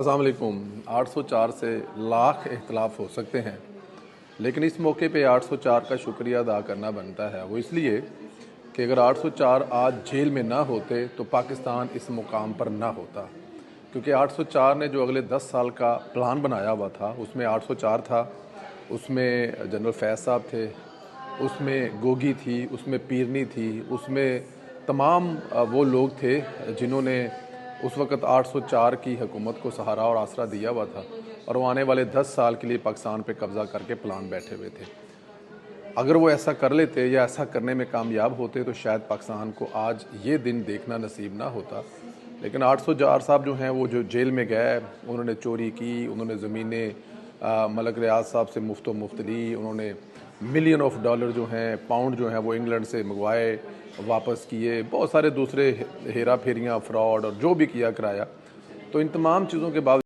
अस्सलाम वालेकुम। 804 से लाख इख्तलाफ हो सकते हैं, लेकिन इस मौके पे 804 का शुक्रिया अदा करना बनता है। वो इसलिए कि अगर 804 आज जेल में ना होते तो पाकिस्तान इस मुकाम पर ना होता, क्योंकि 804 ने जो अगले 10 साल का प्लान बनाया हुआ था उसमें 804 था, उसमें जनरल फैज़ साहब थे, उसमें गोगी थी, उसमें पीरनी थी, उसमें तमाम वो लोग थे जिन्होंने उस वक़्त 804 की हुकूमत को सहारा और आसरा दिया हुआ था और वो आने वाले 10 साल के लिए पाकिस्तान पे कब्ज़ा करके प्लान बैठे हुए थे। अगर वो ऐसा कर लेते या ऐसा करने में कामयाब होते तो शायद पाकिस्तान को आज ये दिन देखना नसीब ना होता। लेकिन 804 साहब जो हैं वो जो जेल में गए, उन्होंने चोरी की, उन्होंने ज़मीनें मलक रियाज साहब से मुफ्त ली, उन्होंने मिलियन ऑफ डॉलर जो हैं, पाउंड जो हैं वो इंग्लैंड से मंगवाए, वापस किए, बहुत सारे दूसरे हेरा फेरियाँ, फ्रॉड और जो भी किया कराया। तो इन तमाम चीज़ों के बाद